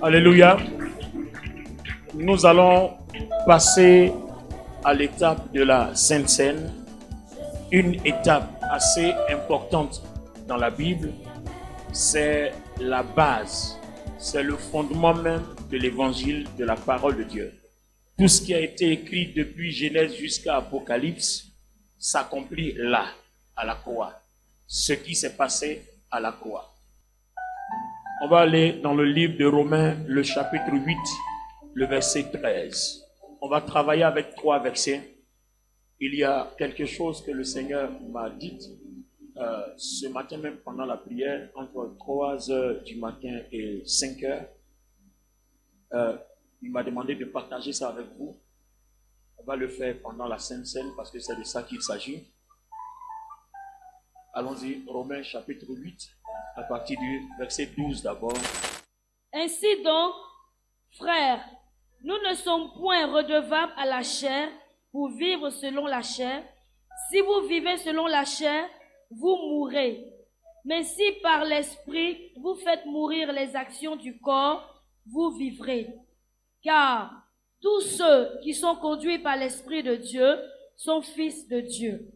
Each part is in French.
Alléluia. Nous allons passer à l'étape de la Sainte Seine, une étape assez importante dans la Bible. C'est la base, c'est le fondement même de l'évangile, de la parole de Dieu. Tout ce qui a été écrit depuis Genèse jusqu'à Apocalypse s'accomplit là, à la croix. Ce qui s'est passé à la croix. On va aller dans le livre de Romains, le chapitre 8, le verset 13. On va travailler avec 3 versets. Il y a quelque chose que le Seigneur m'a dit ce matin même pendant la prière, entre 3 heures du matin et 5 heures. Il m'a demandé de partager ça avec vous. On va le faire pendant la Sainte Seine parce que c'est de ça qu'il s'agit. Allons-y, Romains chapitre 8, à partir du verset 12 d'abord. Ainsi donc, frères, nous ne sommes point redevables à la chair pour vivre selon la chair. Si vous vivez selon la chair, vous mourrez. Mais si par l'esprit vous faites mourir les actions du corps, vous vivrez. Car tous ceux qui sont conduits par l'Esprit de Dieu sont fils de Dieu.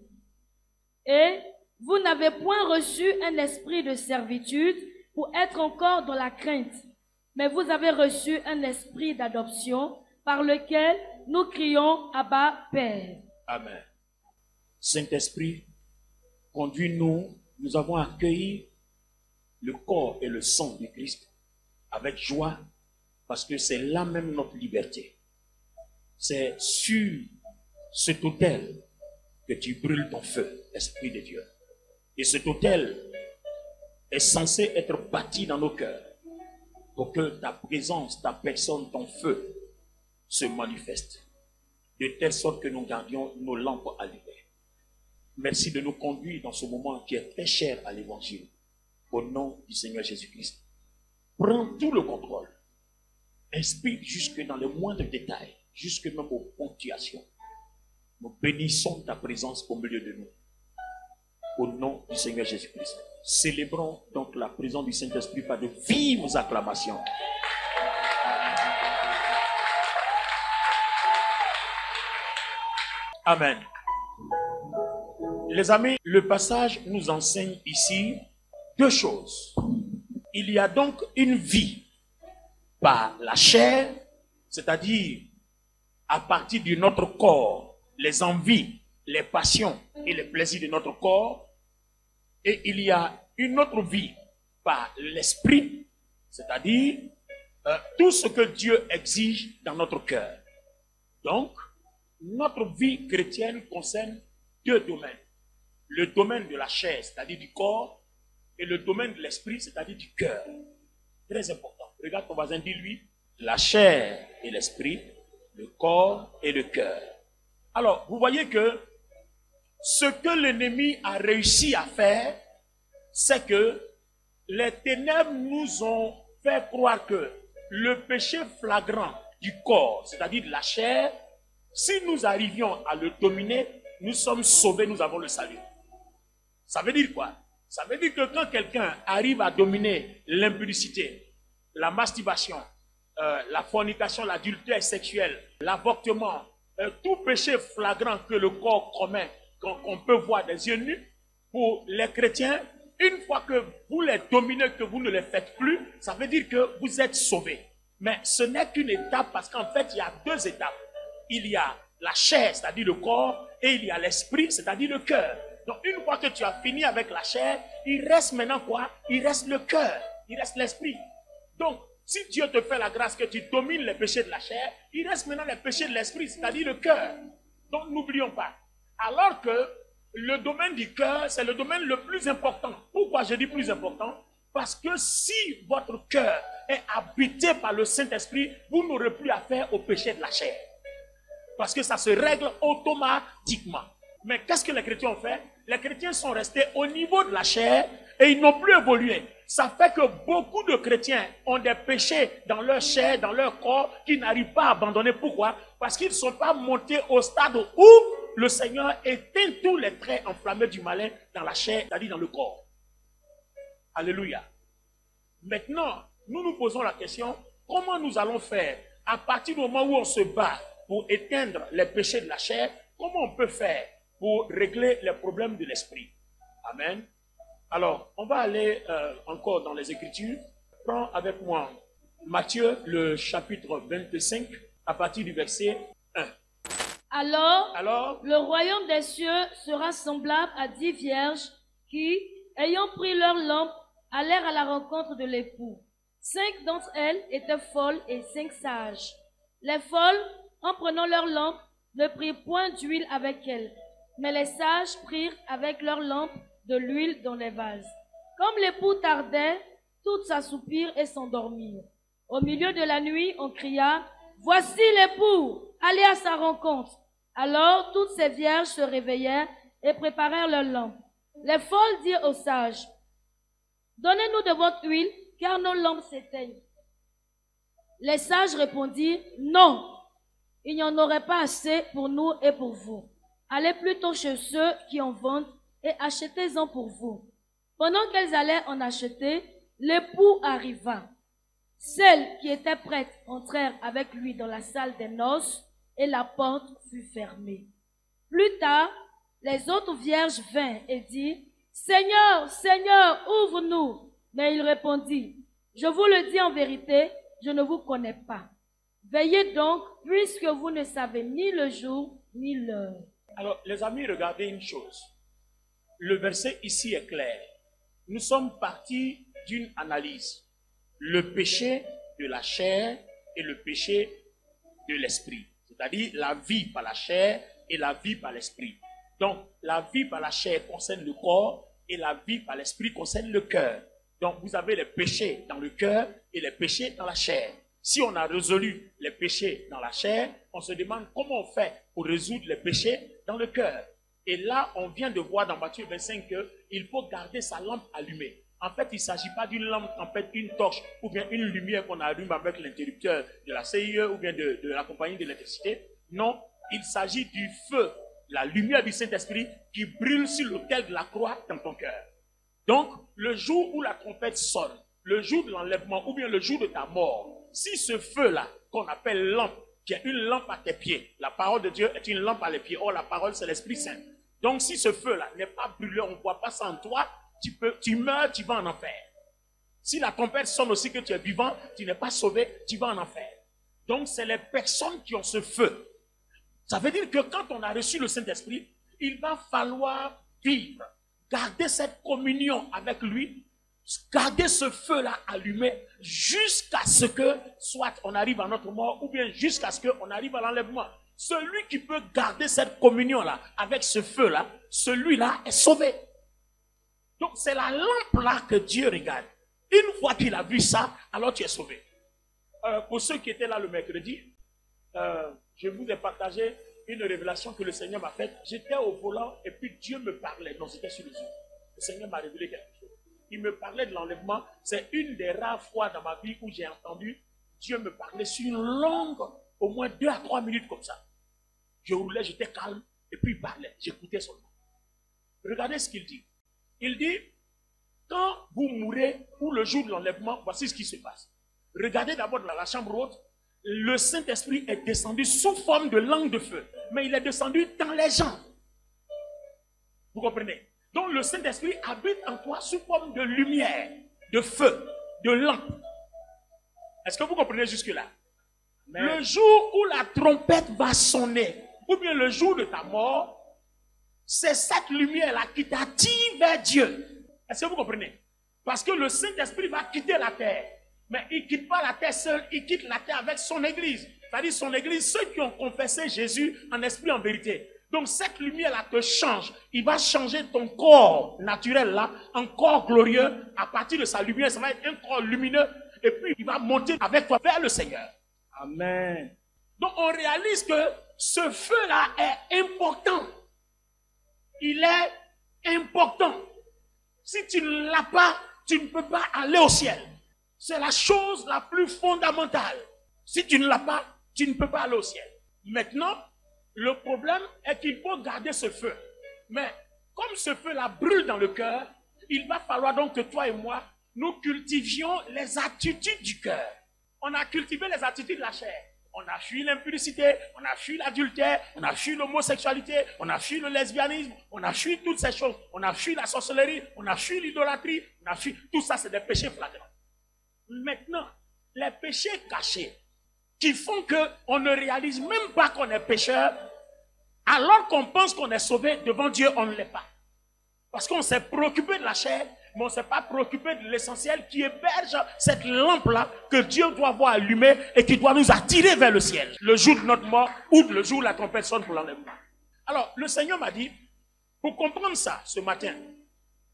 Et vous n'avez point reçu un esprit de servitude pour être encore dans la crainte, mais vous avez reçu un esprit d'adoption par lequel nous crions Abba, Père. Amen. Saint-Esprit, conduis-nous. Nous avons accueilli le corps et le sang du Christ avec joie parce que c'est là même notre liberté. C'est sur cet autel que tu brûles ton feu, Esprit de Dieu. Et cet autel est censé être bâti dans nos cœurs pour que ta présence, ta personne, ton feu se manifeste de telle sorte que nous gardions nos lampes allumées. Merci de nous conduire dans ce moment qui est très cher à l'évangile. Au nom du Seigneur Jésus-Christ. Prends tout le contrôle. Inspire jusque dans les moindres détails, jusque même aux ponctuations. Nous bénissons ta présence au milieu de nous. Au nom du Seigneur Jésus-Christ. Célébrons donc la présence du Saint-Esprit par de vives acclamations. Amen. Les amis, le passage nous enseigne ici 2 choses. Il y a donc une vie par la chair, c'est-à-dire à partir de notre corps, les envies, les passions et les plaisirs de notre corps. Et il y a une autre vie par l'esprit, c'est-à-dire tout ce que Dieu exige dans notre cœur. Donc, notre vie chrétienne concerne 2 domaines. Le domaine de la chair, c'est-à-dire du corps, et le domaine de l'esprit, c'est-à-dire du cœur. Très important. Regarde ton voisin, dis-lui, la chair et l'esprit, le corps et le cœur. Alors, vous voyez que ce que l'ennemi a réussi à faire, c'est que les ténèbres nous ont fait croire que le péché flagrant du corps, c'est-à-dire de la chair, si nous arrivions à le dominer, nous sommes sauvés, nous avons le salut. Ça veut dire quoi? Ça veut dire que quand quelqu'un arrive à dominer l'impudicité, la masturbation, la fornication, l'adultère sexuel, l'avortement, tout péché flagrant que le corps commet, qu'on peut voir des yeux nus, pour les chrétiens, une fois que vous les dominez, que vous ne les faites plus, ça veut dire que vous êtes sauvés. Mais ce n'est qu'une étape parce qu'en fait, il y a 2 étapes. Il y a la chair, c'est-à-dire le corps, et il y a l'esprit, c'est-à-dire le cœur. Donc une fois que tu as fini avec la chair, il reste maintenant quoi? Il reste le cœur, il reste l'esprit. Donc, si Dieu te fait la grâce que tu domines les péchés de la chair, il reste maintenant les péchés de l'esprit, c'est-à-dire le cœur. Donc n'oublions pas. Alors que le domaine du cœur, c'est le domaine le plus important. Pourquoi je dis plus important? Parce que si votre cœur est habité par le Saint-Esprit, vous n'aurez plus affaire au péché de la chair. Parce que ça se règle automatiquement. Mais qu'est-ce que les chrétiens ont fait? Les chrétiens sont restés au niveau de la chair et ils n'ont plus évolué. Ça fait que beaucoup de chrétiens ont des péchés dans leur chair, dans leur corps, qu'ils n'arrivent pas à abandonner. Pourquoi? Parce qu'ils ne sont pas montés au stade où le Seigneur éteint tous les traits enflammés du malin dans la chair, c'est-à-dire dans le corps. Alléluia. Maintenant, nous nous posons la question, comment nous allons faire à partir du moment où on se bat pour éteindre les péchés de la chair, comment on peut faire pour régler les problèmes de l'esprit. Amen. Alors, on va aller encore dans les Écritures. Prends avec moi Matthieu, le chapitre 25, à partir du verset 1. Alors, le royaume des cieux sera semblable à 10 vierges qui, ayant pris leur lampe, allèrent à la rencontre de l'époux. 5 d'entre elles étaient folles et 5 sages. Les folles, en prenant leur lampe, ne prirent point d'huile avec elles, mais les sages prirent avec leur lampe de l'huile dans les vases. Comme l'époux tardait, toutes s'assoupirent et s'endormirent. Au milieu de la nuit, on cria, « Voici l'époux, allez à sa rencontre. » Alors toutes ces vierges se réveillèrent et préparèrent leurs lampes. Les folles dirent aux sages, « Donnez-nous de votre huile, car nos lampes s'éteignent. » Les sages répondirent, « Non, il n'y en aurait pas assez pour nous et pour vous. Allez plutôt chez ceux qui en vendent et achetez-en pour vous. » Pendant qu'elles allaient en acheter, l'époux arriva. Celles qui étaient prêtes entrèrent avec lui dans la salle des noces et la porte fut fermée. Plus tard, les autres vierges vinrent et dirent, « Seigneur, Seigneur, ouvre-nous. » Mais il répondit, « Je vous le dis en vérité, je ne vous connais pas. Veillez donc, puisque vous ne savez ni le jour ni l'heure. » Alors, les amis, regardez une chose. Le verset ici est clair. Nous sommes partis d'une analyse. Le péché de la chair et le péché de l'esprit. C'est-à-dire la vie par la chair et la vie par l'esprit. Donc, la vie par la chair concerne le corps et la vie par l'esprit concerne le cœur. Donc, vous avez les péchés dans le cœur et les péchés dans la chair. Si on a résolu les péchés dans la chair, on se demande comment on fait pour résoudre les péchés dans le cœur. Et là, on vient de voir dans Matthieu 25 qu'il faut garder sa lampe allumée. En fait, il ne s'agit pas d'une lampe, en fait, une torche ou bien une lumière qu'on allume avec l'interrupteur de la CIE ou bien de la compagnie de l'électricité. Non, il s'agit du feu, la lumière du Saint-Esprit qui brûle sur l'autel de la croix dans ton cœur. Donc, le jour où la trompette sonne, le jour de l'enlèvement ou bien le jour de ta mort, si ce feu-là, qu'on appelle lampe, qui est une lampe à tes pieds, la parole de Dieu est une lampe à les pieds, or la parole c'est l'Esprit Saint. Donc, si ce feu-là n'est pas brûlé, on ne voit pas ça en toi, tu meurs, tu vas en enfer. Si la trompette sonne aussi que tu es vivant, tu n'es pas sauvé, tu vas en enfer. Donc, c'est les personnes qui ont ce feu. Ça veut dire que quand on a reçu le Saint-Esprit, il va falloir vivre, garder cette communion avec lui, garder ce feu-là allumé jusqu'à ce que soit on arrive à notre mort ou bien jusqu'à ce qu'on arrive à l'enlèvement. Celui qui peut garder cette communion-là avec ce feu-là, celui-là est sauvé. Donc c'est la lampe-là que Dieu regarde. Une fois qu'il a vu ça, alors tu es sauvé. Pour ceux qui étaient là le mercredi, je vous ai partagé une révélation que le Seigneur m'a faite. J'étais au volant et puis Dieu me parlait. Non, c'était sur les yeux. Le Seigneur m'a révélé quelque chose. Il me parlait de l'enlèvement. C'est une des rares fois dans ma vie où j'ai entendu Dieu me parler sur une longue, au moins 2 à 3 minutes comme ça. Je roulais, j'étais calme et puis il parlait. J'écoutais seulement. Regardez ce qu'il dit. Il dit, quand vous mourrez ou le jour de l'enlèvement, voici ce qui se passe. Regardez d'abord dans la chambre haute. Le Saint-Esprit est descendu sous forme de langue de feu. Mais il est descendu dans les gens. Vous comprenez? Donc le Saint-Esprit habite en toi sous forme de lumière, de feu, de lampe. Est-ce que vous comprenez jusque-là? Le jour où la trompette va sonner, ou bien le jour de ta mort, c'est cette lumière-là qui t'attire vers Dieu. Est-ce que vous comprenez? Parce que le Saint-Esprit va quitter la terre. Mais il ne quitte pas la terre seul, il quitte la terre avec son église. C'est-à-dire son église, ceux qui ont confessé Jésus en esprit, en vérité. Donc cette lumière-là te change. Il va changer ton corps naturel là en corps glorieux. À partir de sa lumière, ça va être un corps lumineux. Et puis il va monter avec toi vers le Seigneur. Amen. Donc on réalise que ce feu-là est important. Il est important. Si tu ne l'as pas, tu ne peux pas aller au ciel. C'est la chose la plus fondamentale. Si tu ne l'as pas, tu ne peux pas aller au ciel. Maintenant, le problème est qu'il faut garder ce feu. Mais comme ce feu-là brûle dans le cœur, il va falloir donc que toi et moi, nous cultivions les attitudes du cœur. on a cultivé les attitudes de la chair. On a fui l'impudicité, on a fui l'adultère, on a fui l'homosexualité, on a fui le lesbianisme, on a fui toutes ces choses. On a fui la sorcellerie, on a fui l'idolâtrie, on a fui... Tout ça, c'est des péchés flagrants. Maintenant, les péchés cachés qui font qu'on ne réalise même pas qu'on est pécheur, alors qu'on pense qu'on est sauvé, devant Dieu, on ne l'est pas. Parce qu'on s'est préoccupé de la chair, mais on ne s'est pas préoccupé de l'essentiel qui héberge cette lampe-là que Dieu doit voir allumée et qui doit nous attirer vers le ciel. Le jour de notre mort ou le jour où la trompette sonne pour l'enlèvement. Alors, le Seigneur m'a dit, pour comprendre ça ce matin,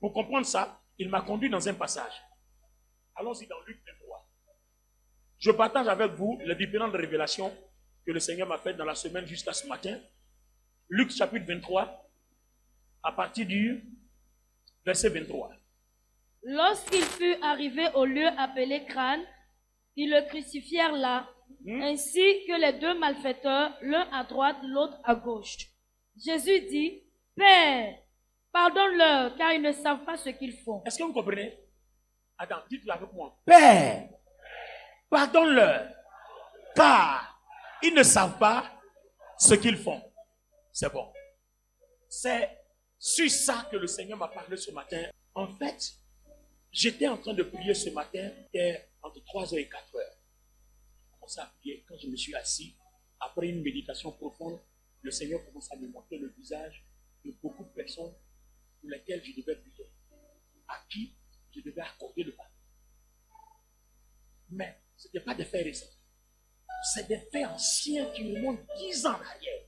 pour comprendre ça, il m'a conduit dans un passage. Allons-y dans Luc 23. Je partage avec vous les différentes révélations que le Seigneur m'a faites dans la semaine jusqu'à ce matin. Luc chapitre 23, à partir du verset 23. Lorsqu'il fut arrivé au lieu appelé Crâne, ils le crucifièrent là, ainsi que les deux malfaiteurs, l'un à droite, l'autre à gauche. Jésus dit, Père, pardonne-leur, car ils ne savent pas ce qu'ils font. Est-ce que vous comprenez? Attends, dites-le avec moi. Père, pardonne-leur, car ils ne savent pas ce qu'ils font. C'est bon. C'est sur ça que le Seigneur m'a parlé ce matin. En fait, j'étais en train de prier ce matin, entre 3h et 4h. J'ai commencé à prier. Quand je me suis assis, après une méditation profonde, le Seigneur commence à me montrer le visage de beaucoup de personnes pour lesquelles je devais prier, à qui je devais accorder le pardon. Mais ce n'était pas des faits récents. C'est des faits anciens qui remontent 10 ans en arrière.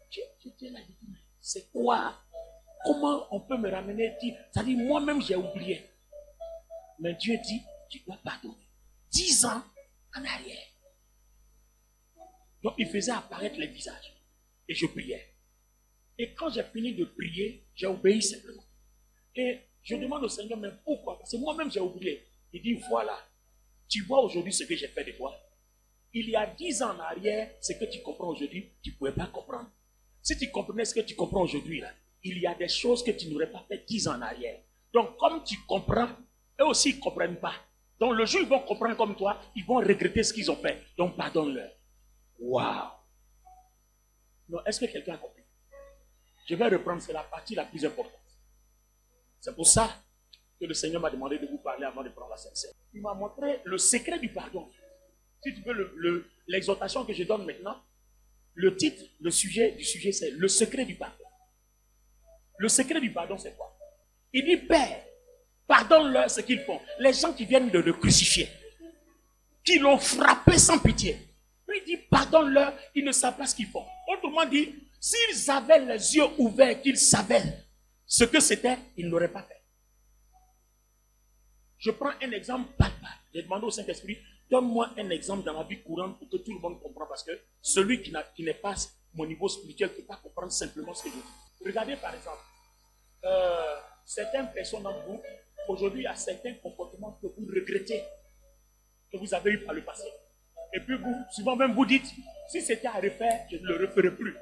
J'étais là, c'est quoi? Comment on peut me ramener? C'est-à-dire, moi-même, j'ai oublié. Mais Dieu dit, tu dois pardonner. 10 ans en arrière. Donc, il faisait apparaître les visages. Et je priais. Et quand j'ai fini de prier, j'ai obéi simplement. Et je demande au Seigneur, mais pourquoi? Parce que moi-même, j'ai oublié. Il dit, voilà, tu vois aujourd'hui ce que j'ai fait de toi. Il y a 10 ans en arrière, ce que tu comprends aujourd'hui, tu ne pouvais pas comprendre. Si tu comprenais ce que tu comprends aujourd'hui, là, il y a des choses que tu n'aurais pas fait 10 ans en arrière. Donc, comme tu comprends, eux aussi, ils ne comprennent pas. Donc, le jour où ils vont comprendre comme toi, ils vont regretter ce qu'ils ont fait. Donc, pardonne-leur. Waouh! Non, est-ce que quelqu'un a compris? Je vais reprendre, c'est la partie la plus importante. C'est pour ça que le Seigneur m'a demandé de vous parler avant de prendre la Sainte Seine. Il m'a montré le secret du pardon. Si tu veux, l'exhortation que je donne maintenant, le titre, le sujet du sujet, c'est le secret du pardon. Le secret du pardon, c'est quoi? Il dit, Père, pardonne-leur ce qu'ils font. Les gens qui viennent de le crucifier, qui l'ont frappé sans pitié. Puis il dit, pardonne-leur, ils ne savent pas ce qu'ils font. Autrement dit, s'ils avaient les yeux ouverts, qu'ils savaient ce que c'était, ils ne l'auraient pas fait. Je prends un exemple palpable. J'ai demandé au Saint-Esprit, donne-moi un exemple dans la vie courante pour que tout le monde comprenne. Parce que celui qui n'est pas mon niveau spirituel ne peut pas comprendre simplement ce que je dis. Regardez par exemple, certaines personnes d'entre vous, aujourd'hui, il y a certains comportements que vous regrettez, que vous avez eu par le passé. Et puis vous, souvent même vous dites, si c'était à refaire, je ne le referai plus.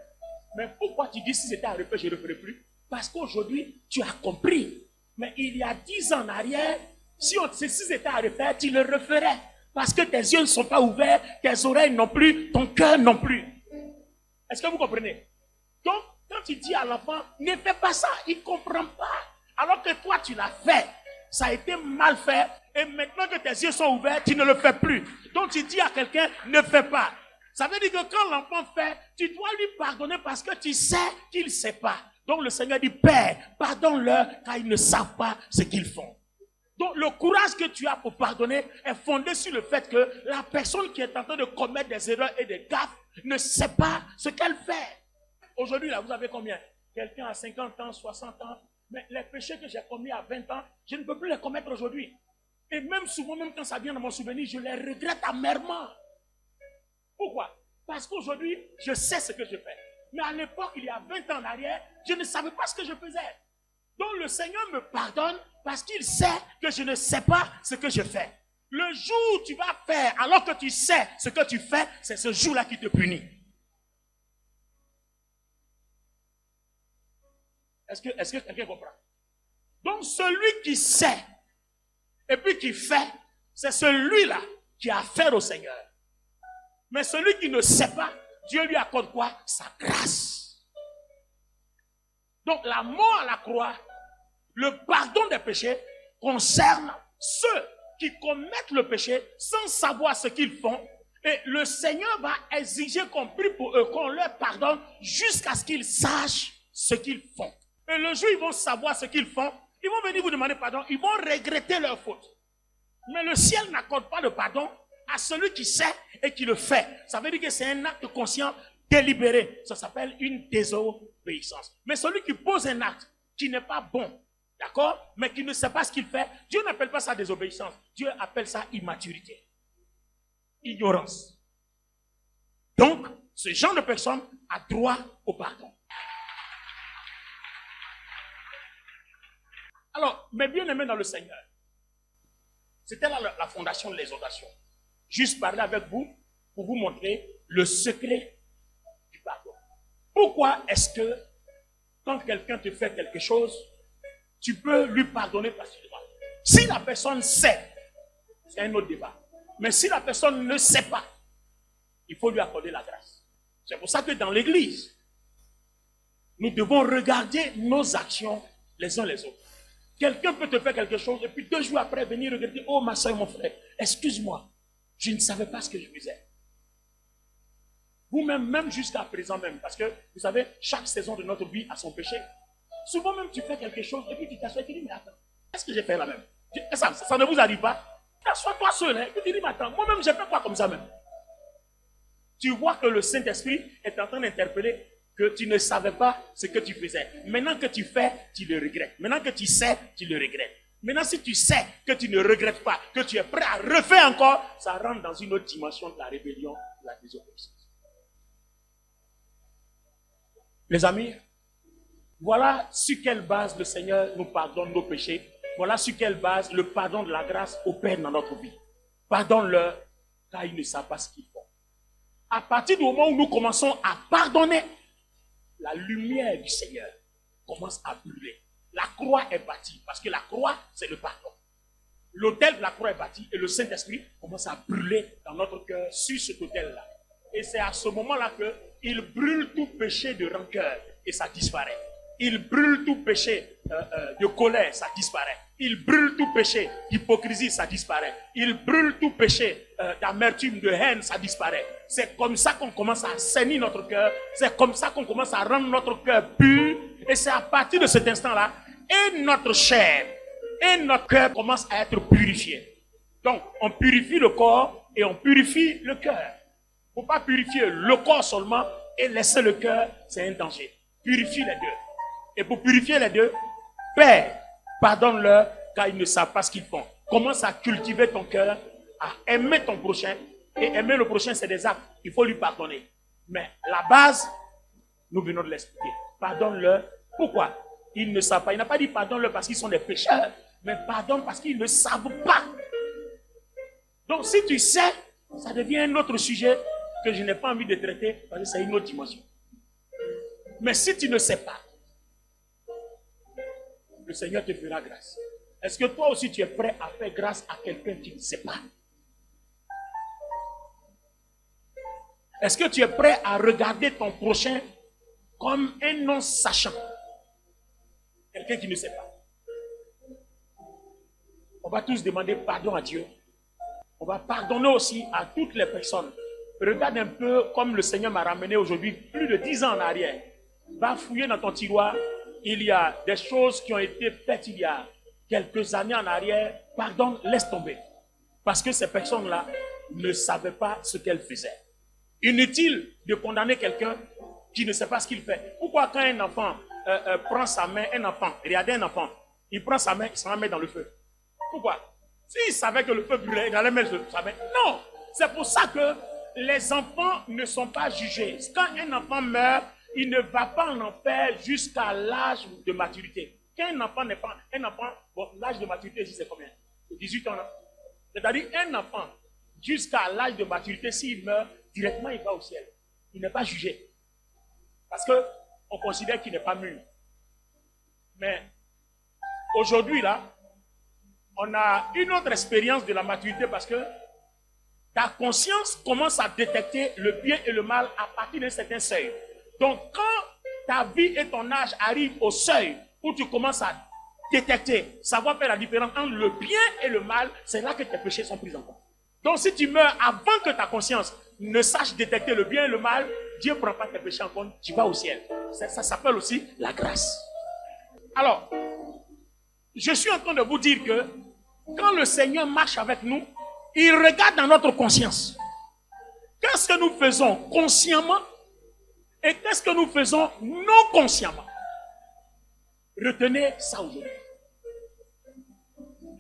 Mais pourquoi tu dis si c'était à refaire, je ne le referai plus? Parce qu'aujourd'hui, tu as compris. Mais il y a 10 ans en arrière, si c'était à refaire, tu le referais. Parce que tes yeux ne sont pas ouverts, tes oreilles non plus, ton cœur non plus. Est-ce que vous comprenez? Donc, quand tu dis à l'enfant, ne fais pas ça, il ne comprend pas. Alors que toi, tu l'as fait. Ça a été mal fait. Et maintenant que tes yeux sont ouverts, tu ne le fais plus. Donc, tu dis à quelqu'un, ne fais pas. Ça veut dire que quand l'enfant fait, tu dois lui pardonner parce que tu sais qu'il ne sait pas. Donc, le Seigneur dit, Père, pardonne-leur car ils ne savent pas ce qu'ils font. Donc, le courage que tu as pour pardonner est fondé sur le fait que la personne qui est en train de commettre des erreurs et des gaffes ne sait pas ce qu'elle fait. Aujourd'hui, là, vous avez combien? Quelqu'un a 50 ans, 60 ans. Mais les péchés que j'ai commis à 20 ans, je ne peux plus les commettre aujourd'hui. Et même souvent, même quand ça vient dans mon souvenir, je les regrette amèrement. Pourquoi? Parce qu'aujourd'hui, je sais ce que je fais. Mais à l'époque, il y a 20 ans en arrière, je ne savais pas ce que je faisais. Donc le Seigneur me pardonne parce qu'il sait que je ne sais pas ce que je fais. Le jour où tu vas faire alors que tu sais ce que tu fais, c'est ce jour-là qui te punit. Est-ce que quelqu'un comprend? Donc celui qui sait et puis qui fait, c'est celui-là qui a affaire au Seigneur. Mais celui qui ne sait pas, Dieu lui accorde quoi? Sa grâce. Donc la mort à la croix, le pardon des péchés concerne ceux qui commettent le péché sans savoir ce qu'ils font. Et le Seigneur va exiger qu'on prie pour eux, qu'on leur pardonne jusqu'à ce qu'ils sachent ce qu'ils font. Et le jour où ils vont savoir ce qu'ils font, ils vont venir vous demander pardon, ils vont regretter leur faute. Mais le ciel n'accorde pas le pardon à celui qui sait et qui le fait. Ça veut dire que c'est un acte conscient, délibéré. Ça s'appelle une désobéissance. Mais celui qui pose un acte qui n'est pas bon, d'accord, mais qui ne sait pas ce qu'il fait, Dieu n'appelle pas ça désobéissance. Dieu appelle ça immaturité. Ignorance. Donc, ce genre de personne a droit au pardon. Alors, mes bien-aimés dans le Seigneur, c'était là la fondation de l'exhortation. Juste parler avec vous pour vous montrer le secret du pardon. Pourquoi est-ce que quand quelqu'un te fait quelque chose, tu peux lui pardonner facilement? Si la personne sait, c'est un autre débat. Mais si la personne ne sait pas, il faut lui accorder la grâce. C'est pour ça que dans l'église, nous devons regarder nos actions les uns les autres. Quelqu'un peut te faire quelque chose et puis 2 jours après venir regretter, oh ma soeur, mon frère, excuse-moi, je ne savais pas ce que je faisais. Vous-même, même jusqu'à présent même, parce que vous savez, chaque saison de notre vie a son péché. Souvent même tu fais quelque chose et puis tu t'assois et tu dis, mais attends, qu'est-ce que j'ai fait là même? Ça ne vous arrive pas? Assois-toi seul, hein, et tu dis, mais attends, moi-même j'ai fait quoi comme ça même? Tu vois que le Saint-Esprit est en train d'interpeller que tu ne savais pas ce que tu faisais. Maintenant que tu fais, tu le regrettes. Maintenant que tu sais, tu le regrettes. Maintenant, si tu sais que tu ne regrettes pas, que tu es prêt à refaire encore, ça rentre dans une autre dimension de la rébellion, de la désobéissance. Les amis, voilà sur quelle base le Seigneur nous pardonne nos péchés. Voilà sur quelle base le pardon de la grâce opère dans notre vie. Pardonne-leur, car ils ne savent pas ce qu'ils font. À partir du moment où nous commençons à pardonner, la lumière du Seigneur commence à brûler. La croix est bâtie, parce que la croix, c'est le pardon. L'autel de la croix est bâti et le Saint-Esprit commence à brûler dans notre cœur sur cet autel-là. Et c'est à ce moment-là qu'il brûle tout péché de rancœur et ça disparaît. Il brûle tout péché de colère, ça disparaît. Il brûle tout péché d'hypocrisie, ça disparaît. Il brûle tout péché d'amertume, de haine, ça disparaît. C'est comme ça qu'on commence à assainir notre cœur. C'est comme ça qu'on commence à rendre notre cœur pur. Et c'est à partir de cet instant-là, et notre chair, et notre cœur commence à être purifié. Donc, on purifie le corps et on purifie le cœur. Il ne faut pas purifier le corps seulement et laisser le cœur, c'est un danger. Purifie les deux. Et pour purifier les deux, Père, pardonne-leur car ils ne savent pas ce qu'ils font. Commence à cultiver ton cœur, à aimer ton prochain. Et aimer le prochain, c'est des actes. Il faut lui pardonner. Mais la base, nous venons de l'expliquer. Pardonne-leur. Pourquoi? Ils ne savent pas. Il n'a pas dit pardonne-leur parce qu'ils sont des pécheurs, mais pardonne parce qu'ils ne savent pas. Donc si tu sais, ça devient un autre sujet que je n'ai pas envie de traiter parce que c'est une autre dimension. Mais si tu ne sais pas, le Seigneur te fera grâce. Est-ce que toi aussi tu es prêt à faire grâce à quelqu'un qui ne sait pas? Est-ce que tu es prêt à regarder ton prochain comme un non-sachant? Quelqu'un qui ne sait pas. On va tous demander pardon à Dieu. On va pardonner aussi à toutes les personnes. Regarde un peu comme le Seigneur m'a ramené aujourd'hui, plus de 10 ans en arrière. Va fouiller dans ton tiroir. Il y a des choses qui ont été faites il y a quelques années en arrière. Pardonne, laisse tomber. Parce que ces personnes-là ne savaient pas ce qu'elles faisaient. Inutile de condamner quelqu'un qui ne sait pas ce qu'il fait. Pourquoi quand un enfant prend sa main, regardez un enfant, il prend sa main, il s'en la met dans le feu? Pourquoi? S'il savait que le feu brûlait, il allait mettre sa main. Non! C'est pour ça que les enfants ne sont pas jugés. Quand un enfant meurt, il ne va pas en enfer jusqu'à l'âge de maturité. Quand un enfant n'est pas... bon, l'âge de maturité ici, c'est combien? 18 ans, non? C'est-à-dire, un enfant, jusqu'à l'âge de maturité, s'il meurt, directement, il va au ciel. Il n'est pas jugé. Parce qu'on considère qu'il n'est pas mûr. Mais aujourd'hui, là, on a une autre expérience de la maturité parce que ta conscience commence à détecter le bien et le mal à partir d'un certain seuil. Donc, quand ta vie et ton âge arrivent au seuil où tu commences à détecter, savoir faire la différence entre le bien et le mal, c'est là que tes péchés sont pris en compte. Donc, si tu meurs avant que ta conscience ne sache détecter le bien et le mal, Dieu ne prend pas tes péchés en compte, tu vas au ciel. Ça s'appelle aussi la grâce. Alors, je suis en train de vous dire que quand le Seigneur marche avec nous, il regarde dans notre conscience. Qu'est-ce que nous faisons consciemment et qu'est-ce que nous faisons non consciemment? Retenez ça aujourd'hui.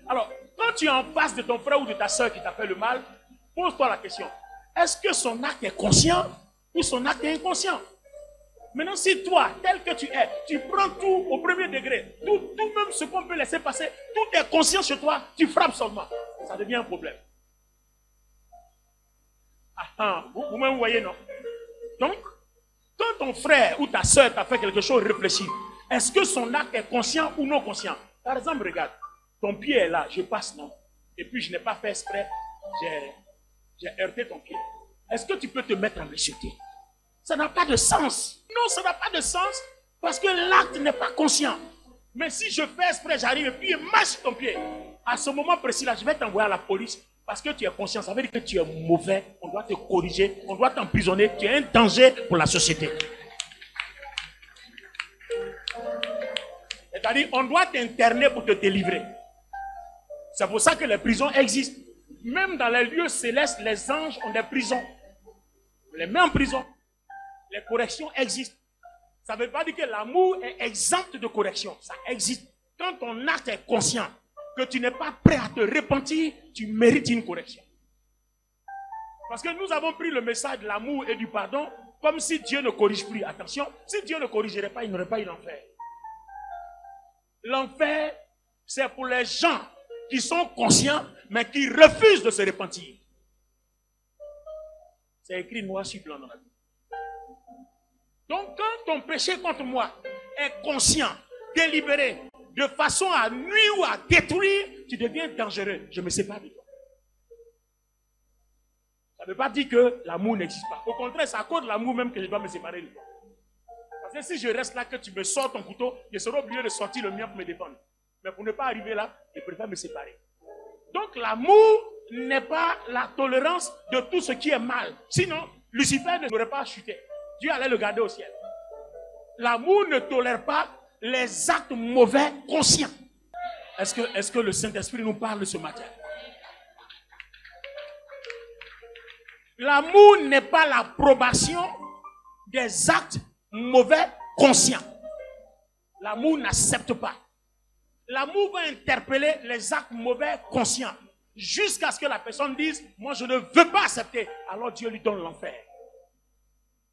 Alors, quand tu es en face de ton frère ou de ta soeur qui t'a fait le mal, pose-toi la question. Est-ce que son acte est conscient ou son acte est inconscient? Maintenant, si toi, tel que tu es, tu prends tout au premier degré, tout même ce qu'on peut laisser passer, tout est conscient chez toi, tu frappes seulement. Ça devient un problème. Vous-même, vous voyez, non? Donc, quand ton frère ou ta soeur t'a fait quelque chose, réfléchis. Est-ce que son acte est conscient ou non conscient? Par exemple, regarde, ton pied est là, je passe, non? Et puis je n'ai pas fait exprès, j'ai heurté ton pied. Est-ce que tu peux te mettre à me jeter? Ça n'a pas de sens. Non, ça n'a pas de sens parce que l'acte n'est pas conscient. Mais si je fais exprès, j'arrive et puis je marche sur ton pied. À ce moment précis là, je vais t'envoyer à la police parce que tu es conscient. Ça veut dire que tu es mauvais. On doit te corriger. On doit t'emprisonner. Tu es un danger pour la société. C'est-à-dire, on doit t'interner pour te délivrer. C'est pour ça que les prisons existent. Même dans les lieux célestes, les anges ont des prisons. On les met en prison. Les corrections existent. Ça ne veut pas dire que l'amour est exempt de correction. Ça existe. Quand ton acte est conscient, que tu n'es pas prêt à te repentir, tu mérites une correction. Parce que nous avons pris le message de l'amour et du pardon comme si Dieu ne corrige plus. Attention, si Dieu ne corrigerait pas, il n'y aurait pas eu l'enfer. L'enfer, c'est pour les gens qui sont conscients, mais qui refusent de se repentir. C'est écrit noir sur blanc dans la Bible. Donc, quand ton péché contre moi est conscient, délibéré, de façon à nuire ou à détruire, tu deviens dangereux. Je me sépare de toi. Ça ne veut pas dire que l'amour n'existe pas. Au contraire, c'est à cause de l'amour même que je dois me séparer de toi. Parce que si je reste là, que tu me sors ton couteau, je serai obligé de sortir le mien pour me défendre. Mais pour ne pas arriver là, je préfère me séparer. Donc, l'amour n'est pas la tolérance de tout ce qui est mal. Sinon, Lucifer n'aurait pas chuté. Dieu allait le garder au ciel. L'amour ne tolère pas les actes mauvais conscients. Est-ce que le Saint-Esprit nous parle ce matin? L'amour n'est pas l'approbation des actes mauvais conscients. L'amour n'accepte pas. L'amour va interpeller les actes mauvais conscients jusqu'à ce que la personne dise « Moi, je ne veux pas accepter ». Alors Dieu lui donne l'enfer.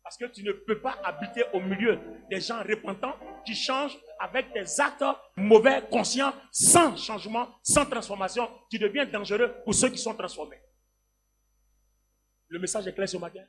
Parce que tu ne peux pas habiter au milieu des gens repentants qui changent avec des actes mauvais, conscients, sans changement, sans transformation. Tu deviens dangereux pour ceux qui sont transformés. Le message est clair ce matin.